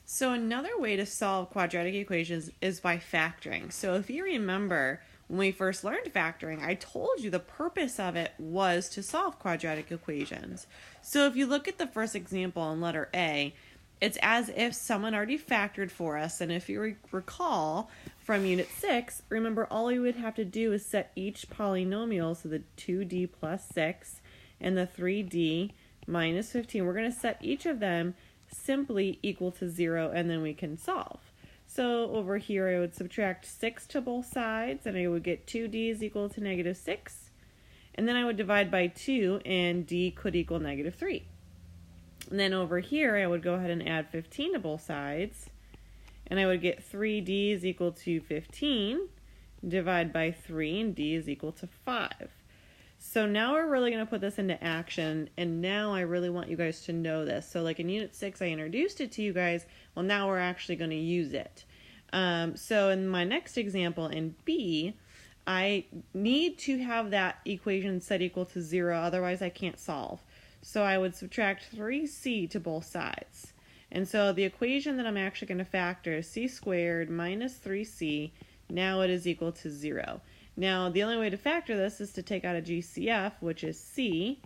So another way to solve quadratic equations is by factoring. So if you remember, when we first learned factoring, I told you the purpose of it was to solve quadratic equations. So if you look at the first example in letter A, it's as if someone already factored for us. And if you recall from Unit 6, remember all we would have to do is set each polynomial, so the 2d plus 6 and the 3d minus 15. We're going to set each of them simply equal to 0, and then we can solve. So over here I would subtract 6 to both sides, and I would get 2d is equal to negative 6. And then I would divide by 2, and d could equal negative 3. And then over here I would go ahead and add 15 to both sides, and I would get 3d is equal to 15, divide by 3, and d is equal to 5. So now we're really going to put this into action, and now I really want you guys to know this. So like in Unit 6, I introduced it to you guys. Well, now we're actually going to use it. So in my next example in B, I need to have that equation set equal to 0, otherwise I can't solve. So I would subtract 3c to both sides. And so the equation that I'm actually going to factor is c squared minus 3c. Now it is equal to 0. Now, the only way to factor this is to take out a GCF, which is c,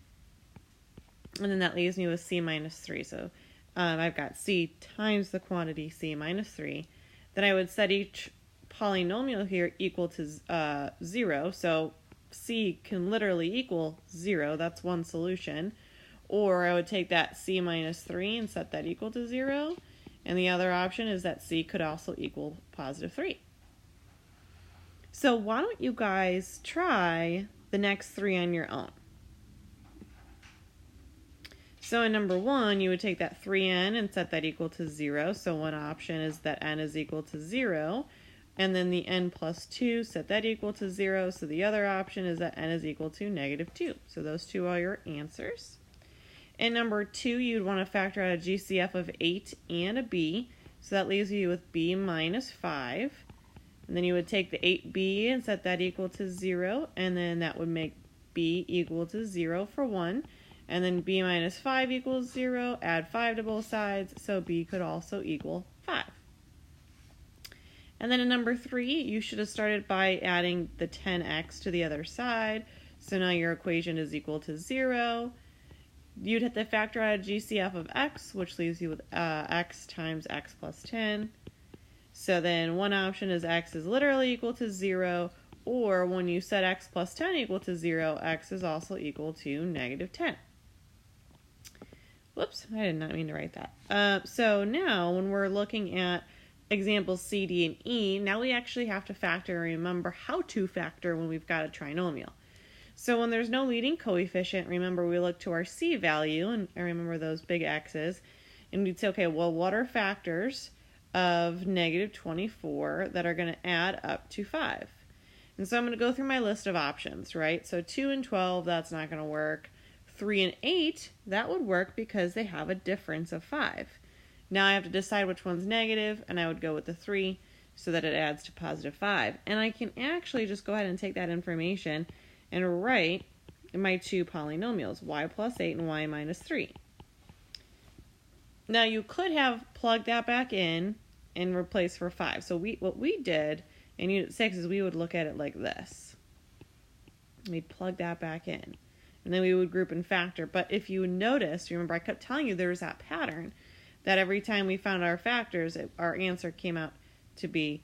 and then that leaves me with c minus 3. So I've got c times the quantity c minus 3. Then I would set each polynomial here equal to 0. So c can literally equal 0. That's one solution. Or I would take that c minus 3 and set that equal to 0. And the other option is that c could also equal positive 3. So why don't you guys try the next 3 on your own? So in number 1, you would take that 3n and set that equal to 0. So one option is that n is equal to 0. And then the n plus 2, set that equal to 0. So the other option is that n is equal to negative 2. So those two are your answers. In number 2, you'd want to factor out a GCF of 8 and a b. So that leaves you with b minus 5. And then you would take the 8b and set that equal to 0, and then that would make b equal to 0 for 1. And then b minus 5 equals 0, add 5 to both sides, so b could also equal 5. And then in number 3, you should have started by adding the 10x to the other side. So now your equation is equal to 0. You'd have to factor out a GCF of x, which leaves you with x times x plus 10. So then one option is x is literally equal to 0, or when you set x plus 10 equal to 0, x is also equal to negative 10. Whoops, I did not mean to write that. So now when we're looking at examples C, D, and E, now we actually have to factor and remember how to factor when we've got a trinomial. So when there's no leading coefficient, remember we look to our C value, and I remember those big X's, and we'd say, okay, well, what are factors of negative 24 that are going to add up to 5? And so I'm going to go through my list of options, right? So 2 and 12, that's not going to work. 3 and 8, that would work because they have a difference of 5. Now I have to decide which one's negative, and I would go with the 3 so that it adds to positive 5. And I can actually just go ahead and take that information and write my two polynomials, y plus 8 and y minus 3. Now you could have plugged that back in and replaced for 5. So what we did in Unit 6 is we would look at it like this. We'd plug that back in. And then we would group and factor. But if you notice, remember I kept telling you there was that pattern that every time we found our factors, our answer came out to be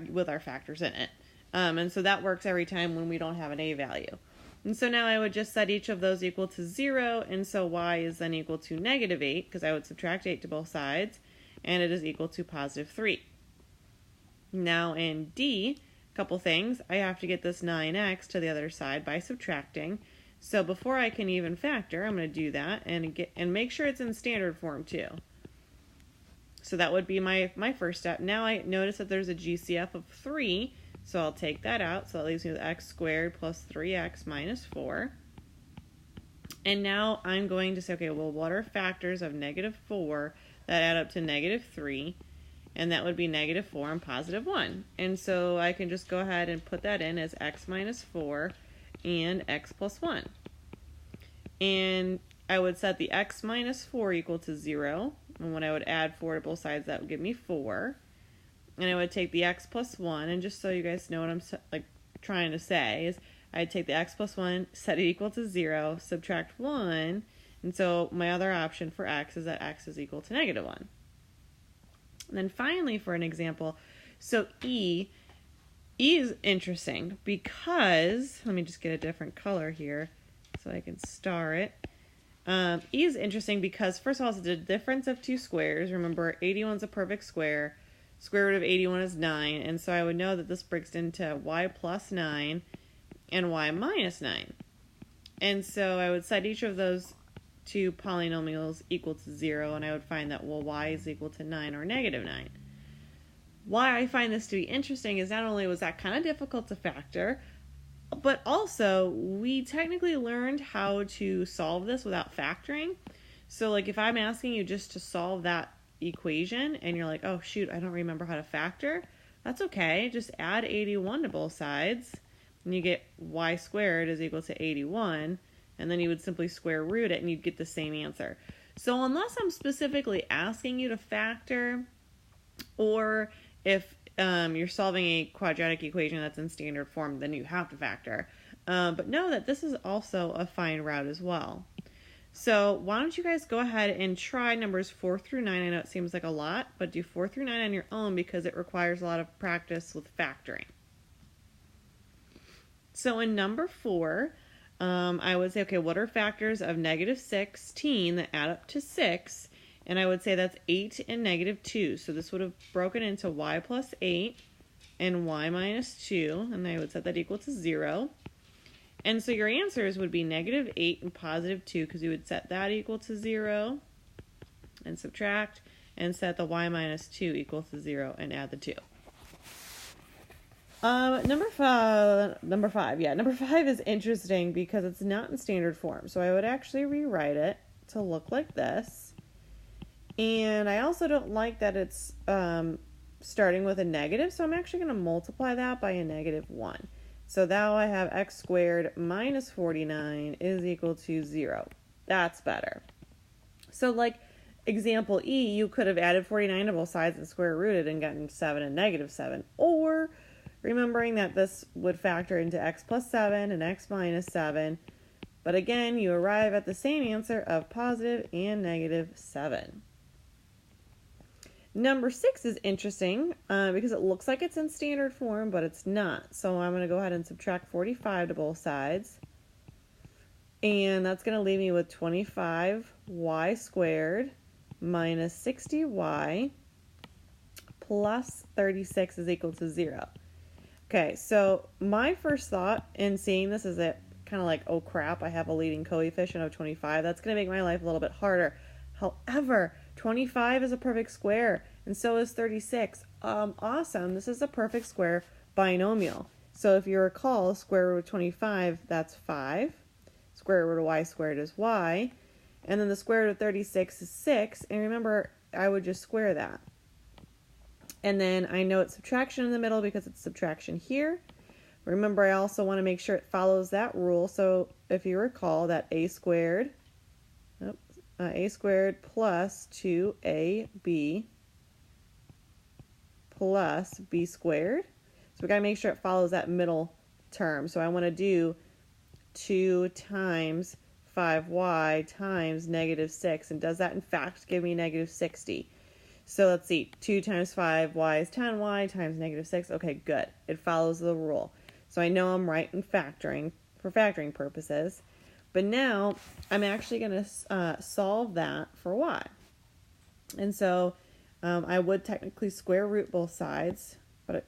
with our factors in it. And so that works every time when we don't have an a value. And so now I would just set each of those equal to 0, and so y is then equal to negative 8, because I would subtract 8 to both sides, and it is equal to positive 3. Now in D, a couple things. I have to get this 9x to the other side by subtracting. So before I can even factor, I'm going to do that and make sure it's in standard form too. So that would be my first step. Now I notice that there's a GCF of 3, so I'll take that out. So that leaves me with x squared plus 3x minus 4. And now I'm going to say, okay, well, what are factors of negative 4 that add up to negative 3? And that would be negative 4 and positive 1. And so I can just go ahead and put that in as x minus 4 and x plus 1. And I would set the x minus 4 equal to 0. And when I would add 4 to both sides, that would give me 4. And I would take the x plus 1, and just so you guys know what I'm trying to say is I'd take the x plus 1, set it equal to 0, subtract 1, and so my other option for x is that x is equal to negative 1. And then finally for an example, so E is interesting because, let me just get a different color here so I can star it. E is interesting because, first of all, it's the difference of two squares. Remember, 81 is a perfect square. Square root of 81 is 9, and so I would know that this breaks into y plus 9 and y minus 9. And so I would set each of those two polynomials equal to 0, and I would find that, well, y is equal to 9 or negative 9. Why I find this to be interesting is not only was that kind of difficult to factor, but also we technically learned how to solve this without factoring. So like if I'm asking you just to solve that equation and you're like, oh shoot, I don't remember how to factor, that's okay. Just add 81 to both sides and you get y squared is equal to 81, and then you would simply square root it and you'd get the same answer. So unless I'm specifically asking you to factor, or if you're solving a quadratic equation that's in standard form, then you have to factor. But know that this is also a fine route as well. So why don't you guys go ahead and try numbers 4 through 9. I know it seems like a lot, but do 4 through 9 on your own because it requires a lot of practice with factoring. So in number 4, I would say, okay, what are factors of negative 16 that add up to 6? And I would say that's 8 and negative 2. So this would have broken into y plus 8 and y minus 2. And I would set that equal to 0. And so your answers would be negative 8 and positive 2, because you would set that equal to 0 and subtract, and set the y minus 2 equal to 0 and add the 2. Number five is interesting because it's not in standard form. So I would actually rewrite it to look like this. And I also don't like that it's starting with a negative, so I'm actually going to multiply that by a negative 1. So now I have x squared minus 49 is equal to 0. That's better. So like example E, you could have added 49 to both sides and square rooted and gotten 7 and negative 7. Or remembering that this would factor into x plus 7 and x minus 7. But again, you arrive at the same answer of positive and negative 7. Number 6 is interesting because it looks like it's in standard form, but it's not. So I'm going to go ahead and subtract 45 to both sides. And that's going to leave me with 25y squared minus 60y plus 36 is equal to 0. Okay, so my first thought in seeing this is that kind of like, oh crap, I have a leading coefficient of 25. That's going to make my life a little bit harder. However, 25 is a perfect square, and so is 36. Awesome. This is a perfect square binomial. So if you recall, square root of 25, that's 5. Square root of y squared is y. And then the square root of 36 is 6. And remember, I would just square that. And then I know it's subtraction in the middle because it's subtraction here. Remember, I also want to make sure it follows that rule. So if you recall that a squared plus 2ab plus b squared. So we got to make sure it follows that middle term. So I want to do 2 times 5y times negative 6. And does that in fact give me negative 60? So let's see. 2 times 5y is 10y times negative 6. Okay, good. It follows the rule. So I know I'm right in factoring for factoring purposes. But now I'm actually going to solve that for y. And so I would technically square root both sides, but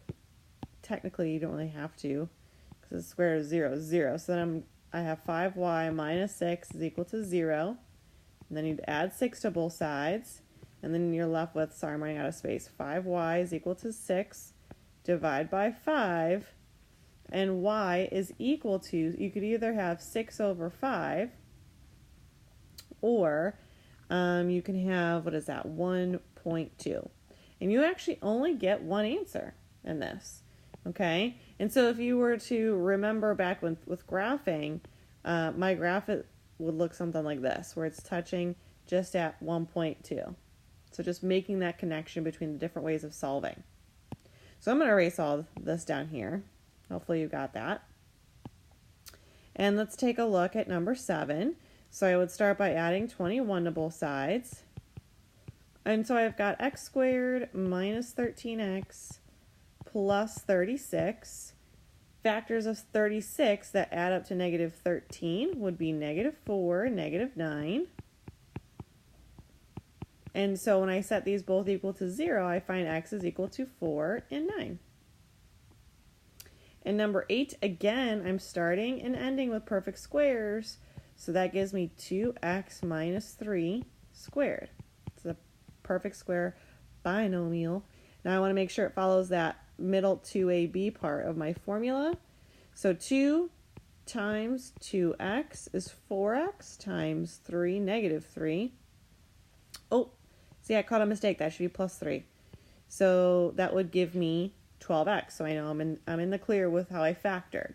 technically you don't really have to because the square root of 0 is 0. So then I have 5y minus 6 is equal to 0. And then you'd add 6 to both sides. And then you're left with, sorry, I'm running out of space, 5y is equal to 6. Divide by 5. And y is equal to, you could either have 6 over 5, or you can have, what is that, 1.2. And you actually only get one answer in this, okay? And so if you were to remember back with graphing, my graph would look something like this, where it's touching just at 1.2. So just making that connection between the different ways of solving. So I'm going to erase all this down here. Hopefully you got that. And let's take a look at number 7. So I would start by adding 21 to both sides. And so I've got x squared minus 13x plus 36. Factors of 36 that add up to negative 13 would be negative 4, negative 9. And so when I set these both equal to 0, I find x is equal to 4 and 9. And number 8, again, I'm starting and ending with perfect squares. So that gives me 2x minus 3 squared. It's a perfect square binomial. Now I want to make sure it follows that middle 2ab part of my formula. So 2 times 2x is 4x times 3, negative 3. Oh, see, I caught a mistake. That should be plus 3. So that would give me 12x. So I know I'm in the clear with how I factored.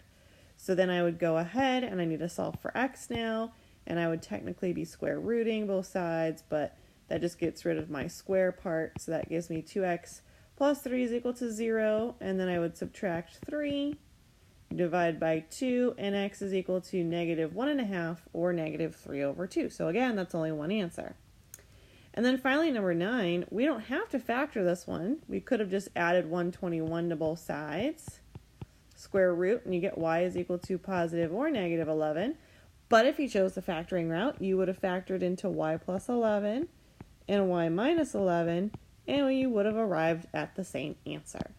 So then I would go ahead and I need to solve for x now. And I would technically be square rooting both sides, but that just gets rid of my square part. So that gives me 2x plus 3 is equal to 0. And then I would subtract 3, divide by 2, and x is equal to negative 1.5 or negative 3 over 2. So again, that's only one answer. And then finally, number 9, we don't have to factor this one. We could have just added 121 to both sides, square root, and you get y is equal to positive or negative 11. But if you chose the factoring route, you would have factored into y plus 11 and y minus 11, and you would have arrived at the same answer.